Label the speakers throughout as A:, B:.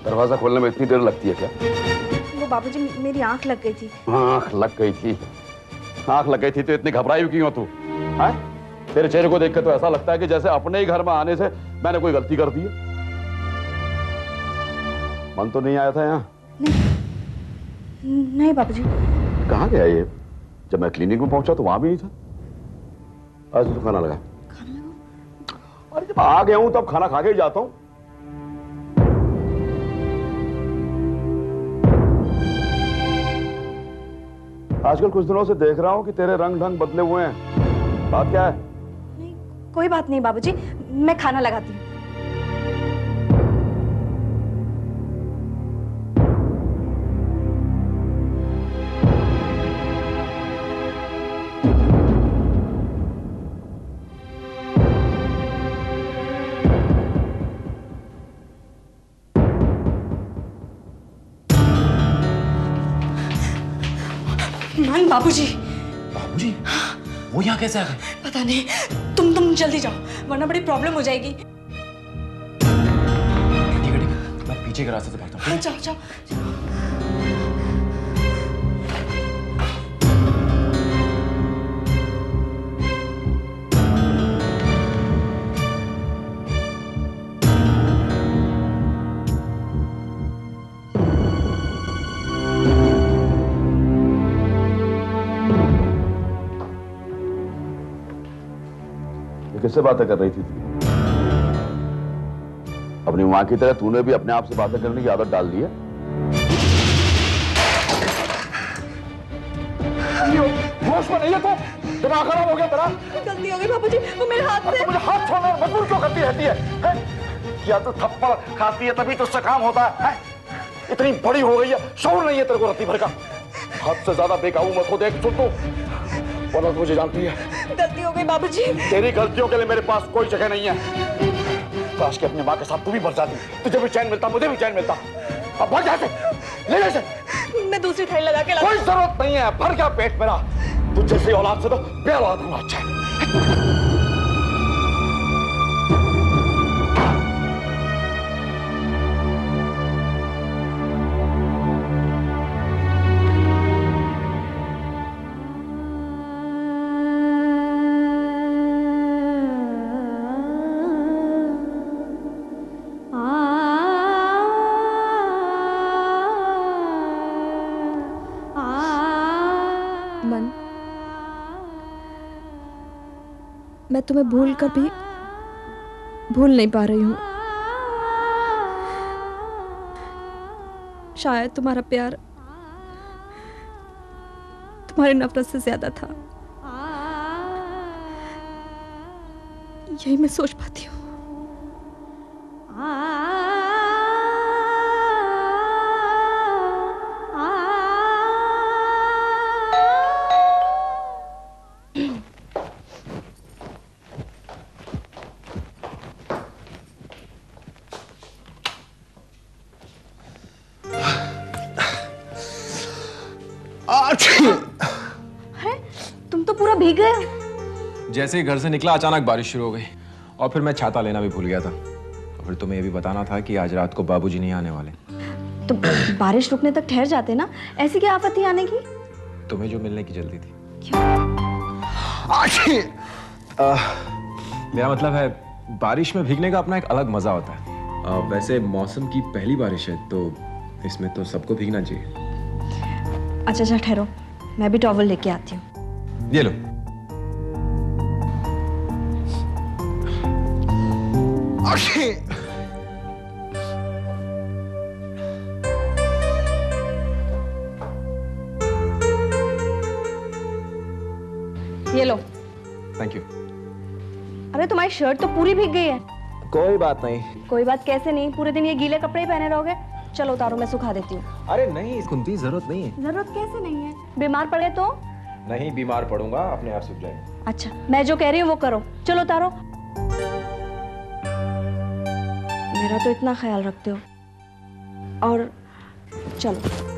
A: दरवाजा खोलने में इतनी देर लगती है क्या?
B: वो बाबूजी मेरी आंख लग गई थी।
A: आंख लग गई थी? आंख लग गई थी तो इतनी घबराई क्यों तू? हैं? तेरे चेहरे को देख के तो ऐसा लगता है कि जैसे अपने ही घर में आने से मैंने कोई गलती कर दी है। मन तो नहीं आया था यहाँ?
B: नहीं बाबूजी।
A: कहाँ गया ये? जब मैं क्लिनिक में पहुंचा तो वहां भी नहीं था। आज तो खाना लगा। अरे जब आ गया हूं तब खाना खा के ही जाता हूं। आजकल कुछ दिनों से देख रहा हूं कि तेरे रंग ढंग बदले हुए हैं। बात क्या है?
B: नहीं, कोई बात नहीं बाबूजी, मैं खाना लगाती हूँ। मान बाबूजी।
C: बाबूजी? वो यहाँ कैसे आ गए?
B: पता नहीं, तुम जल्दी जाओ वरना बड़ी प्रॉब्लम हो जाएगी।
C: ठीक है, मैं पीछे के रास्ते से भागता हूँ।
B: हाँ, जाओ जाओ।
A: किससे बातें कर रही थी तू? अपनी मां की तरह तूने भी अपने आप से बातें करने की आदत डाल दी है। होश में नहीं है तो दिमाग खराब हो गया तेरा?
B: गलती हो गई बाबूजी, वो मेरे हाथ से।
A: मुझे हाथ छोड़ना मजबूर क्यों करती रहती है? या तो थप्पड़ खाती है तभी तो उससे काम होता है? इतनी बड़ी हो गई है, शौर नहीं है तेरे को रत्ती भर का। हद से ज्यादा बेकाबू मत हो। देख सुन तू, वरना तो मुझे जानती है।
B: गलती हो गई बाबूजी।
A: तेरी गलतियों के लिए मेरे पास कोई जगह नहीं है। काश कि अपनी माँ के साथ तू भी मर जाती, तुझे भी चैन मिलता, मुझे भी चैन मिलता। अब भाग जाते, ले जा इसे।
B: मैं दूसरी थाली लगा के
A: कोई जरूरत नहीं है, भर गया पेट मेरा। तुझ जैसी औलाद से तो बेऔलाद होना अच्छा है।
B: मन, मैं तुम्हें भूल कर भी भूल नहीं पा रही हूँ। शायद तुम्हारा प्यार तुम्हारी नफरत से ज्यादा था, यही मैं सोच पाती हूँ। अरे तुम तो पूरा भीग गए।
C: जैसे ही घर से निकला अचानक बारिश शुरू हो गई और फिर मैं छाता लेना भी भूल गया था। और फिर तुम्हें ये भी बताना था कि आज रात को बाबूजी नहीं आने वाले।
B: तो बारिश रुकने तक ठहर जाते ना, ऐसी क्या आफत थी आने की?
C: तुम्हें जो मिलने की जल्दी थी। मेरा मतलब है बारिश में भीगने का अपना एक अलग मजा होता है। वैसे मौसम की पहली बारिश है तो इसमें तो सबको भीगना चाहिए।
B: अच्छा ठहरो, मैं भी टॉवल लेके आती हूँ।
C: ये लो।
B: ये लो।
C: Thank you.
B: अरे तुम्हारी शर्ट तो पूरी भीग गई है।
C: कोई बात नहीं।
B: कोई बात कैसे नहीं, पूरे दिन ये गीले कपड़े ही पहने रहोगे। चलो उतारो, मैं सुखा देती हूँ।
C: अरे नहीं कुंती, जरूरत नहीं है।
B: जरूरत कैसे नहीं है? बीमार पड़े तो?
C: नहीं, बीमार पड़ूंगा, अपने आप सूख जाएंगे।
B: अच्छा, मैं जो कह रही हूँ वो करो। चलो उतारो। मेरा तो इतना ख्याल रखते हो। और चलो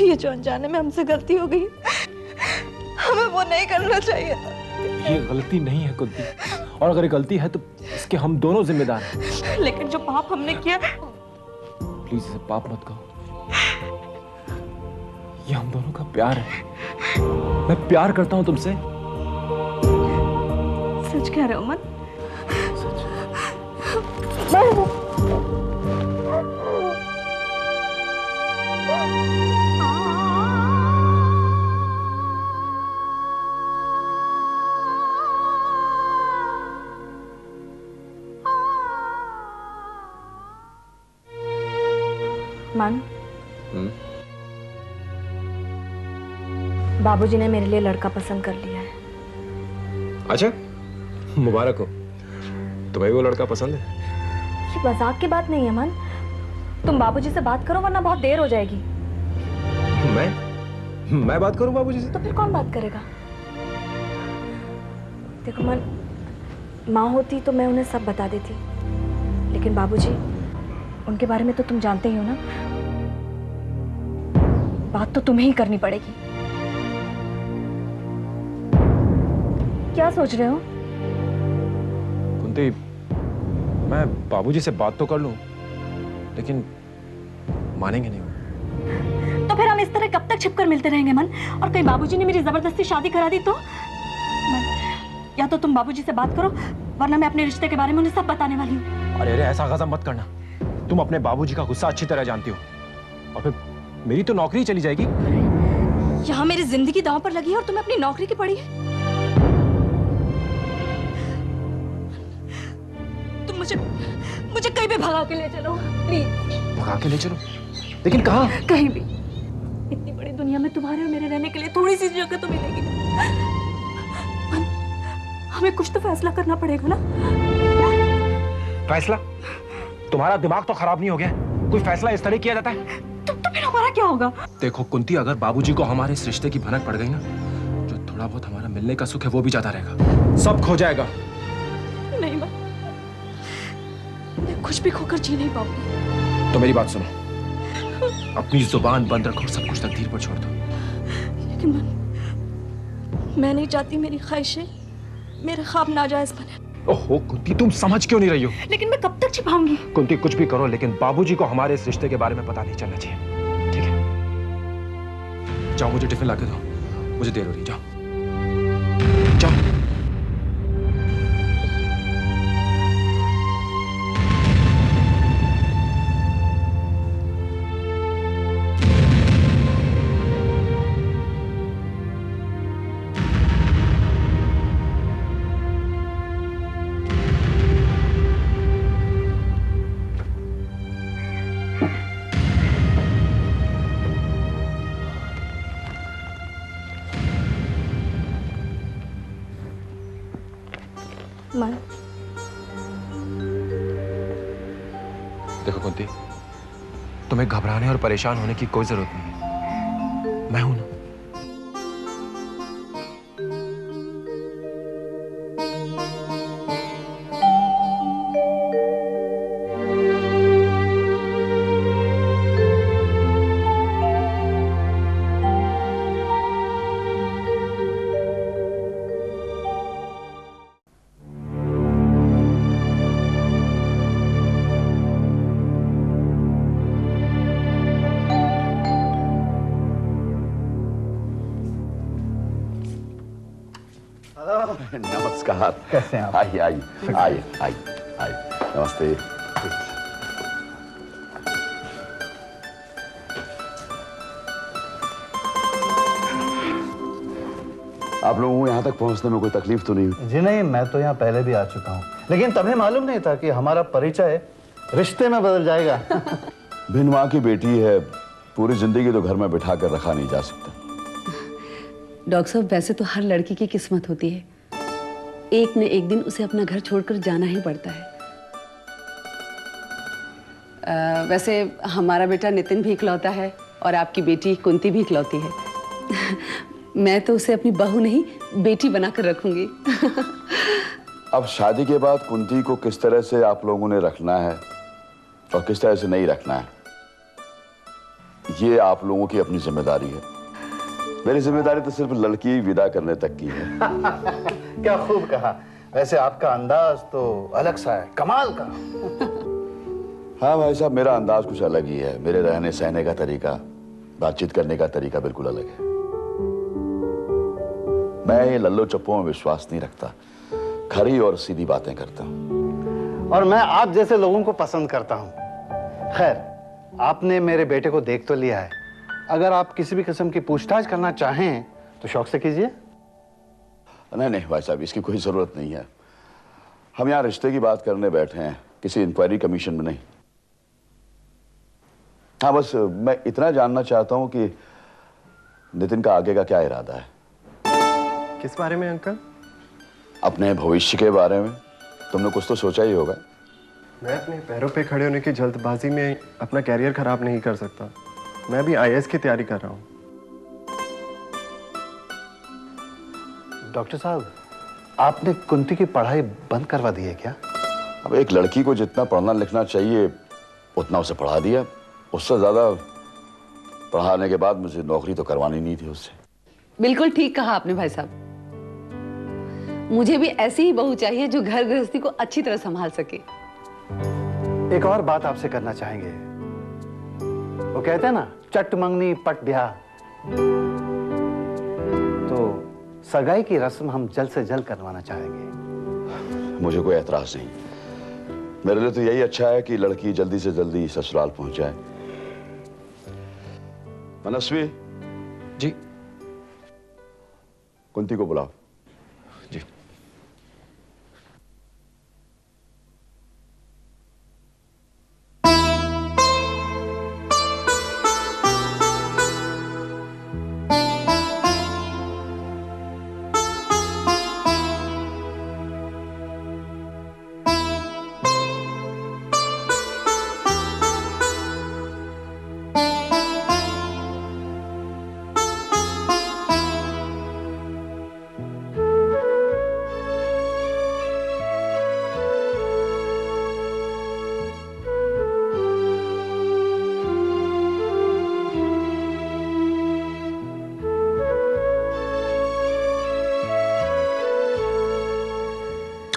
B: ये जो अनजाने में हमसे गलती हो गई, हमें वो नहीं करना चाहिए था।
C: ये गलती नहीं है कुंती, और अगर ये गलती है तो इसके हम दोनों जिम्मेदार हैं।
B: लेकिन जो पाप हमने किया,
C: प्लीज इसे पाप मत कहो। ये हम दोनों का प्यार है। मैं प्यार करता हूं तुमसे।
B: सच कह रहे हो अमन? मन, बाबूजी ने मेरे लिए लड़का पसंद कर लिया है।
C: अच्छा, मुबारक हो। तुम्हें वो लड़का पसंद है?
B: ये मजाक की बात नहीं है मन। तुम बाबूजी से बात करो वरना बहुत देर हो जाएगी।
C: मैं बात करूं बाबूजी से?
B: तो फिर कौन बात करेगा? देखो मन, माँ होती तो मैं उन्हें सब बता देती, लेकिन बाबूजी, उनके बारे में तो तुम जानते ही हो ना। बात तो तुम्हें ही करनी पड़ेगी। क्या सोच रहे हो?
C: कुंती, मैं बाबूजी से बात तो कर लूं, लेकिन मानेंगे नहीं।
B: तो फिर हम इस तरह कब तक छिपकर मिलते रहेंगे मन? और कहीं बाबूजी ने मेरी जबरदस्ती शादी करा दी तो? मन, या तो तुम बाबूजी से बात करो, वरना मैं अपने रिश्ते के बारे में उन्हें सब बताने वाली हूँ।
C: अरे अरे, ऐसा गजब मत करना। तुम अपने बाबूजी का गुस्सा अच्छी तरह जानती हो, और फिर मेरी तो नौकरी चली जाएगी।
B: यहाँ मेरी जिंदगी दांव पर लगी है और तुम्हें अपनी नौकरी की पड़ी है। तुम मुझे कहीं भी भगा के ले चलो प्लीज।
C: भगा के ले चलो? लेकिन कहाँ?
B: कहीं भी। इतनी बड़ी दुनिया में तुम्हारे और मेरे रहने के लिए थोड़ी सी जगह तो मिलेगी। हमें कुछ तो फैसला करना पड़ेगा ना।
C: फैसला? तुम्हारा दिमाग तो खराब नहीं हो गया? कोई फैसला इस तरह किया जाता है?
B: तो फिर हमारा क्या होगा?
C: देखो कुंती, अगर बाबूजी को हमारे इस रिश्ते की भनक पड़ गई ना, जो थोड़ा बहुत हमारा मिलने का सुख है वो भी जाता रहेगा, सब खो जाएगा।
B: नहीं मैं कुछ भी खोकर जी नहीं पाऊंगी।
C: तो मेरी बात सुनो, अपनी जुबान बंद रखो, सब कुछ तकदीर पर छोड़ दो।
B: लेकिन मैं नहीं चाहती मेरी ख्वाहिशें, मेरे ख्वाब नाजायज बने।
C: ओहो कुंती, तुम समझ क्यों नहीं रही हो?
B: लेकिन मैं कब तक छिपाऊंगी?
C: कुंती, कुछ भी करो, लेकिन बाबूजी को हमारे इस रिश्ते के बारे में पता नहीं चलना चाहिए, ठीक है? जाओ, मुझे टिफिन लाके दो, मुझे देर हो रही। जाओ जाओ।
B: मन,
C: देखो कुंती, तुम्हें घबराने और परेशान होने की कोई जरूरत नहीं है। मैं हूं ना।
A: नमस्कार।
D: कैसे हैं आप?
A: आइए आइए आइए आइए आइए, नमस्ते। आप लोगों को यहाँ तक पहुँचने में कोई तकलीफ तो नहीं हुई?
D: जी नहीं, मैं तो यहाँ पहले भी आ चुका हूँ, लेकिन तभी मालूम नहीं था कि हमारा परिचय रिश्ते में बदल जाएगा।
A: बिन माँ की बेटी है, पूरी जिंदगी तो घर में बिठा कर रखा नहीं जा सकता।
E: डॉक्टर साहब, वैसे तो हर लड़की की किस्मत होती है, एक न एक दिन उसे अपना घर छोड़कर जाना ही पड़ता है। वैसे हमारा बेटा नितिन भी इकलौता है और आपकी बेटी कुंती भी इकलौती है। मैं तो उसे अपनी बहू नहीं, बेटी बनाकर रखूंगी।
A: अब शादी के बाद कुंती को किस तरह से आप लोगों ने रखना है और किस तरह से नहीं रखना है, ये आप लोगों की अपनी जिम्मेदारी है। मेरी जिम्मेदारी तो सिर्फ लड़की विदा करने तक की है।
D: क्या खूब कहा। वैसे आपका अंदाज तो अलग सा है, कमाल का।
A: हाँ भाई साहब, मेरा अंदाज कुछ अलग ही है। मेरे रहने सहने का तरीका, बातचीत करने का तरीका बिल्कुल अलग है। मैं ये लल्लो चप्पों में विश्वास नहीं रखता, खरी और सीधी बातें करता हूँ।
D: और मैं आप जैसे लोगों को पसंद करता हूँ। खैर, आपने मेरे बेटे को देख तो लिया है। अगर आप किसी भी किस्म की पूछताछ करना चाहें तो शौक से कीजिए।
A: नहीं नहीं भाई साहब, इसकी कोई जरूरत नहीं है। हम यहाँ रिश्ते की बात करने बैठे हैं, किसी इंक्वायरी कमीशन में नहीं। हाँ, बस मैं इतना जानना चाहता हूँ कि नितिन का आगे का क्या इरादा है।
F: किस बारे में अंकल?
A: अपने भविष्य के बारे में। तुमने कुछ तो सोचा ही होगा।
F: मैं अपने पैरों पे खड़े होने की जल्दबाजी में अपना कैरियर खराब नहीं कर सकता। मैं भी आईएएस की तैयारी कर रहा हूँ।
D: डॉक्टर साहब, आपने कुंती की पढ़ाई बंद करवा दी है क्या?
A: अब एक लड़की को जितना पढ़ना लिखना चाहिए उतना उसे पढ़ा दिया। उससे ज्यादा पढ़ाने के बाद मुझे नौकरी तो करवानी नहीं थी उससे।
E: बिल्कुल ठीक कहा आपने भाई साहब। मुझे भी ऐसी ही बहू चाहिए जो घर गृहस्थी को अच्छी तरह संभाल सके।
D: एक और बात आपसे करना चाहेंगे। वो कहते हैं ना, चट मंगनी पट ब्याह। तो सगाई की रस्म हम जल्द से जल्द करवाना चाहेंगे।
A: मुझे कोई एतराज नहीं। मेरे लिए तो यही अच्छा है कि लड़की जल्दी से जल्दी ससुराल पहुंच जाए। मनस्वी
C: जी।
A: कुंती को बुलाओ।
C: जी।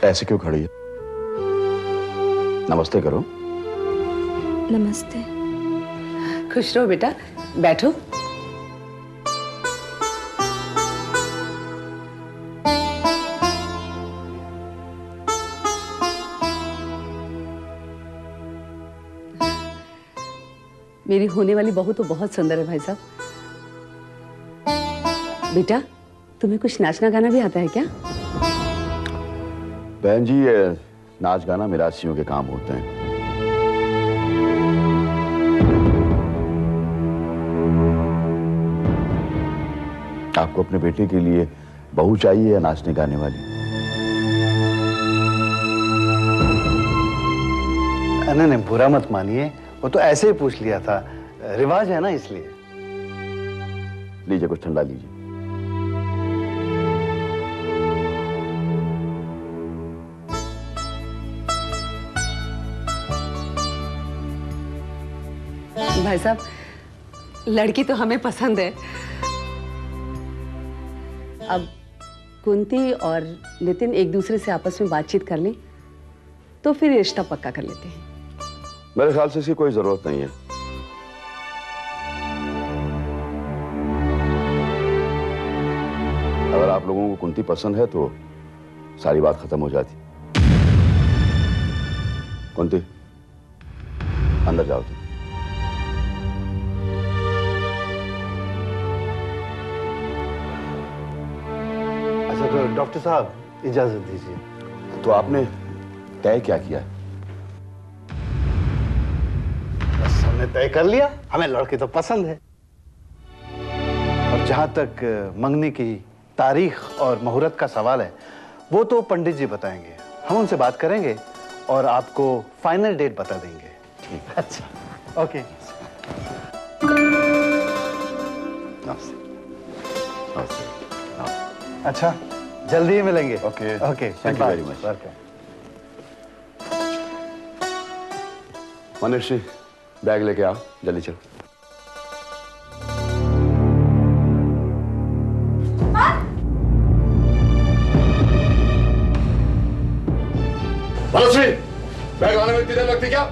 A: ऐसे क्यों खड़ी है? नमस्ते करो।
B: नमस्ते।
E: खुश रहो बेटा, बैठो। मेरी होने वाली बहू तो बहुत सुंदर है भाई साहब। बेटा, तुम्हें कुछ नाचना गाना भी आता है क्या?
A: बहन जी, ये नाच गाना मिरासियों के काम होते हैं। आपको अपने बेटे के लिए बहू चाहिए या नाचने गाने वाली?
D: नहीं नहीं, बुरा मत मानिए, वो तो ऐसे ही पूछ लिया था, रिवाज है ना इसलिए।
A: लीजिए, कुछ ठंडा लीजिए।
E: भाई साहब, लड़की तो हमें पसंद है। अब कुंती और नितिन एक दूसरे से आपस में बातचीत कर लें तो फिर रिश्ता पक्का कर लेते हैं।
A: मेरे ख्याल से इसकी कोई जरूरत नहीं है। अगर आप लोगों को कुंती पसंद है तो सारी बात खत्म हो जाती। कुंती, अंदर जाओ तुम।
D: अच्छा, तो डॉक्टर साहब इजाजत दीजिए।
A: तो आपने तय क्या किया?
D: बस हमने तय कर लिया, हमें लड़की तो पसंद है। और जहां तक मंगनी की तारीख और मुहूर्त का सवाल है, वो तो पंडित जी बताएंगे। हम उनसे बात करेंगे और आपको फाइनल डेट बता देंगे।
A: ठीक है।
D: अच्छा, ओके।
A: नमस्ते। नमस्ते।
D: अच्छा, जल्दी ही मिलेंगे।
A: Okay.
D: Okay,
A: thank you very much.
D: Welcome.
A: Manish ji, bag लेके आओ, जल्दी चलो। मनस्वी, बैग लाने में इतनी देर लगती क्या?